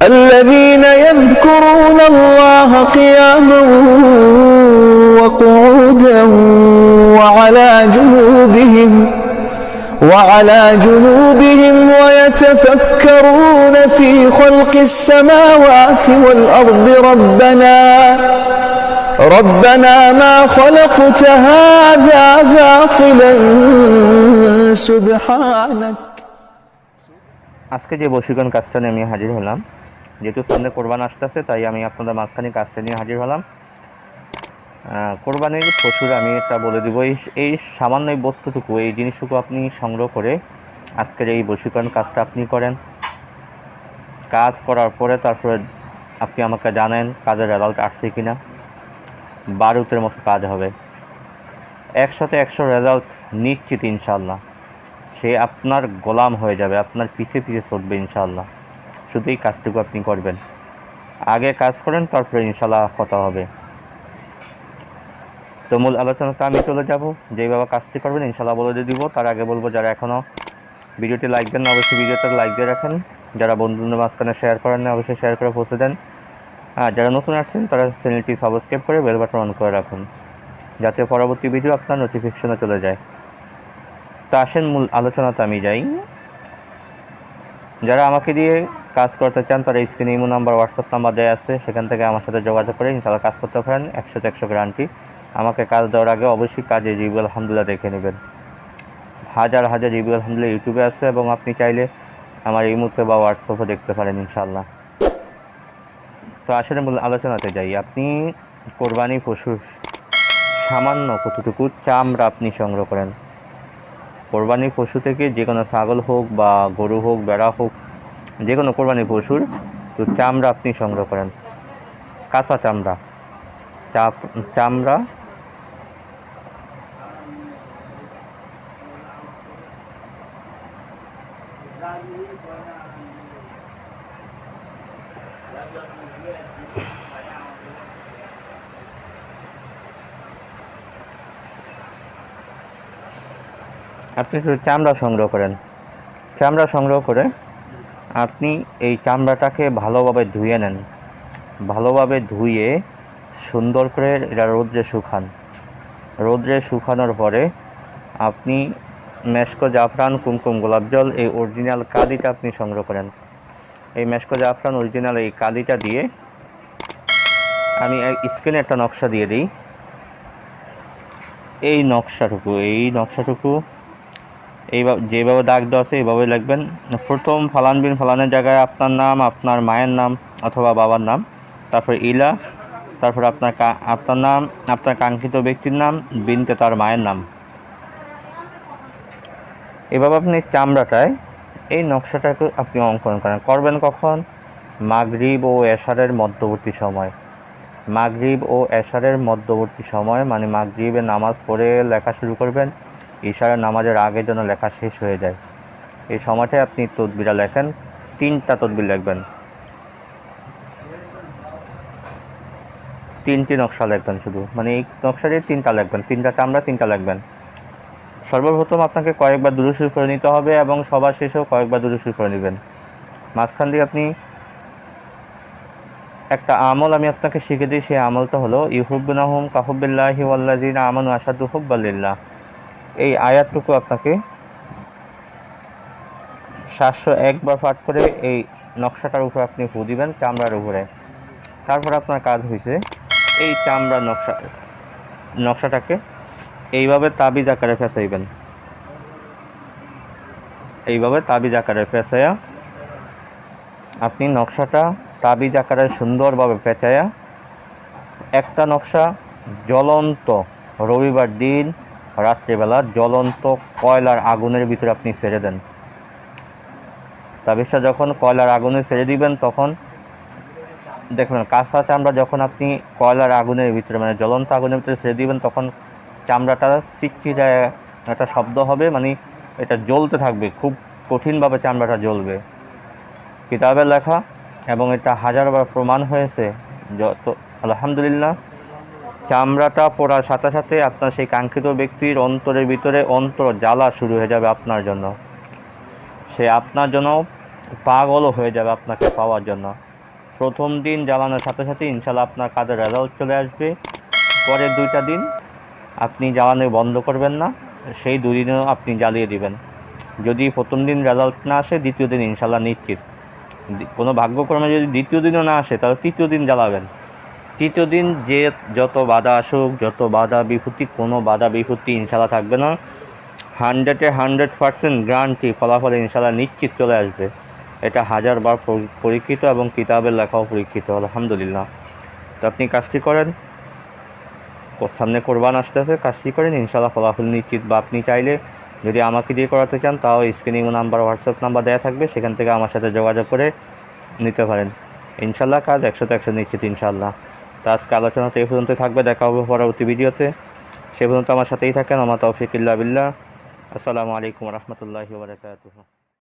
الذين يذكرون الله قياما وقعودا وعلى جنوبهم ويتفكرون في خلق السماوات والأرض ربنا ما خلقت هذا باطلا سبحانك। আজকে যে বশীকরণ কাজটা নিয়ে আমি হাজির হলাম, যেহেতু সামনে কোরবান আসতেছে তাই আমি আপনাদের মাঝখানে কাজটা নিয়ে হাজির হলাম। কোরবানির পশুর আমি এটা বলে দিব, এই সামান্য বস্তুটুকু, এই জিনিসটুকু আপনি সংগ্রহ করে আজকের এই বশীকরণ কাজটা আপনি করেন। কাজ করার পরে তারপরে আপনি আমাকে জানেন কাজের রেজাল্ট আসছে কিনা। বারুদের মতো কাজ হবে, 100 রেজাল্ট নিশ্চিত ইনশাল্লাহ। সে আপনার গোলাম হয়ে যাবে, আপনার পিছে পিছে চলবে ইনশাল্লাহ। শুধু এই কাজটুকু আপনি করবেন, আগে কাজ করেন তারপরে ইনশাল্লাহ কথা হবে। তো মূল আলোচনাটা আমি চলে যাব, যেভাবে কাজটি করবেন ইনশাল্লাহ বলে দিব। তার আগে বলবো, যারা এখনও ভিডিওটি লাইক দেন না অবশ্যই ভিডিওটা লাইক দিয়ে রাখেন। যারা বন্ধুদের মাঝখানে শেয়ার করেন না অবশ্যই শেয়ার করে পৌঁছে দেন। আর যারা নতুন আসছেন তারা চ্যানেলটি সাবস্ক্রাইব করে বেল বাটন অন করে রাখুন, যাতে পরবর্তী ভিডিও আপনার নোটিফিকেশনে চলে যায়। তো আসেন মূল আলোচনাতে আমি যাই। যারা আমাকে দিয়ে কাজ করতে চান তারা স্ক্রিনে ইমো নাম্বার, হোয়াটসঅ্যাপ নাম্বার দেওয়া আছে, সেখান থেকে আমার সাথে যোগাযোগ করে ইনশাআল্লাহ কাজ করতে পারেন। 100 গ্যারান্টি। আমাকে কাজ দেওয়ার আগে অবশ্যই কাজে রিভিউ আলহামদুলিল্লাহ দেখে নেবেন। হাজার রিভিউ আলহামদুলিল্লাহ ইউটিউবে আছে, এবং আপনি চাইলে আমার ইমোতে বা হোয়াটসঅ্যাপে দেখতে পারেন ইনশাআল্লাহ। তো আসলে মূল আলোচনাতে যাই। আপনি কোরবানি পশুর সামান্য কতটুকু চামড়া আপনি সংগ্রহ করেন। কোরবানি পশু থেকে যে কোনো ছাগল হোক বা গরু হোক, ভেড়া হোক, যে কোনো কোরবানি পশুর তো চামড়া আপনি সংগ্রহ করেন। কাঁচা চামড়া আপনি চামড়া সংগ্রহ করেন। চামড়া সংগ্রহ করে আপনি এই চামড়াটাকে ভালোভাবে ধুয়ে নেন। ভালোভাবে ধুয়ে সুন্দর করে এটা রোদ্রে শুকান। রোদ্রে শুকানোর পরে আপনি মেশকো জাফরান, কুমকুম, গোলাপ জল, এই অরিজিনাল কালিটা আপনি সংগ্রহ করেন। এই মেশকো জাফরান অরিজিনাল এই কালিটা দিয়ে আমি স্ক্রিনে একটা নকশা দিয়ে দিই। এই নকশাটুকু এইভাবে যেভাবে দাগ দেওয়া আছে এইভাবে লিখবেন। প্রথম ফালানের জায়গায় আপনার নাম, আপনার মায়ের নাম অথবা বাবার নাম, তারপর ইলা, তারপর আপনার নাম, আপনার কাঙ্ক্ষিত ব্যক্তির নাম, বিনতে তার মায়ের নাম। এভাবে আপনি চামড়াটায় এই নকশাটাকে আপনি অঙ্কন করবেন কখন? মাগরিব ও এশারের মধ্যবর্তী সময়। মাগরিব ও এশারের মধ্যবর্তী সময় মানে মাগরিবের নামাজ পড়ে লেখা শুরু করবেন, ইশারের নামাজের আগে যেন লেখা শেষ হয়ে যায়। এই সময়টায় আপনি তদবিরা লেখেন, 3টা তদবির লিখবেন, 3টি নকশা লিখবেন শুধু, মানে এই নকশাটি 3টা লিখবেন, 3টা চামড়া 3টা লিখবেন। সর্বপ্রথম আপনাকে কয়েকবার দুরূদ শরীফ করে নিতে হবে এবং সবার শেষেও কয়েকবার দুরূদ শরীফ করে নেবেন। মাঝখান দিয়ে আপনি একটা আমল আমি আপনাকে শিখে দিই। সেই আমলটা হলো ইউহিব্বুনাহুম কাহুব্বিল্লাহি ওয়াল্লাযিনা আমানু আশাদ্দু হুব্বান লিল্লাহ। এই আয়াতটুকু আপনাকে 701 বার পাঠ করে এই নকশাটার উপর আপনি ফু দিবেন, চামড়ার উপরে। তারপর আপনার কাজ হয়েছে এই চামড়ার নকশাটাকে এইভাবে তাবিজ আকারে ফেঁসাইবেন। এইভাবে তাবিজ আকারে ফেঁসাইয়া আপনি নকশাটা তাবিজ আকারে সুন্দরভাবে পেঁচাইয়া একটা নকশা জ্বলন্ত রবিবার দিন রাত্রিবেলা জ্বলন্ত কয়লার আগুনের ভিতরে আপনি ছেড়ে দেন। তাবিজটা যখন কয়লার আগুনে ছেড়ে দিবেন তখন দেখবেন কাঁচা চামড়া যখন আপনি কয়লার আগুনের ভিতরে মানে জ্বলন্ত আগুনের ভিতরে ছেড়ে দিবেন তখন চামড়াটা চিটচিটায় একটা শব্দ হবে, মানে এটা জ্বলতে থাকবে, খুব কঠিনভাবে চামড়াটা জ্বলবে। কিতাবে লেখা এবং এটা হাজারবার প্রমাণ হয়েছে। যত আলহামদুলিল্লাহ, চামড়াটা পড়ার সাথে সাথে আপনার সেই কাঙ্ক্ষিত ব্যক্তির অন্তরের ভিতরে অন্তর জ্বালা শুরু হয়ে যাবে আপনার জন্য। সে আপনার জন্য পাগলও হয়ে যাবে আপনাকে পাওয়ার জন্য। প্রথম দিন জ্বালানোর সাথে সাথে ইনশাল্লাহ আপনার কাজের রেজাল্ট চলে আসবে। পরের 2টা দিন আপনি জ্বালানো বন্ধ করবেন না, সেই 2 দিনেও আপনি জ্বালিয়ে দিবেন। যদি প্রথম দিন রেজাল্ট না আসে, দ্বিতীয় দিন ইনশাল্লাহ নিশ্চিত। কোনো ভাগ্যক্রমে যদি দ্বিতীয় দিনও না আসে, তাহলে তৃতীয় দিন জ্বালাবেন। তৃতীয় দিন যে যত বাধা আসুক, যত বাধা বিপত্তি, কোনো বাধা বিপত্তি ইনশাল্লাহ থাকবে না। 100% গ্যারান্টি, ফলাফল ইনশাল্লাহ নিশ্চিত চলে আসবে। এটা 1000বার পরীক্ষিত এবং কিতাবের লেখাও পরীক্ষিত, আলহামদুলিল্লাহ। তো আপনি কাজটি করেন, সামনে কোরবান আসতেছে, কাজটি করেন, ইনশাল্লাহ ফলাফল নিশ্চিত। বা আপনি চাইলে যদি আমাকে দিয়ে করাতে চান, তাও স্ক্রিনে নাম্বার, হোয়াটসঅ্যাপ নাম্বার দেওয়া থাকবে, সেখান থেকে আমার সাথে যোগাযোগ করে নিতে পারেন। ইনশাল্লাহ কাজ 100% নিশ্চিত ইনশাল্লাহ। তো আজকে আলোচনা তো এই পর্যন্ত থাকবে, দেখা হবে পরবর্তী ভিডিওতে। সে পর্যন্ত আমার সাথেই থাকেন। আমার তৌফিক ইল্লা বিল্লাহ। আসসালামু আলাইকুম ওয়া রাহমাতুল্লাহি ওয়া বারাকাতুহু।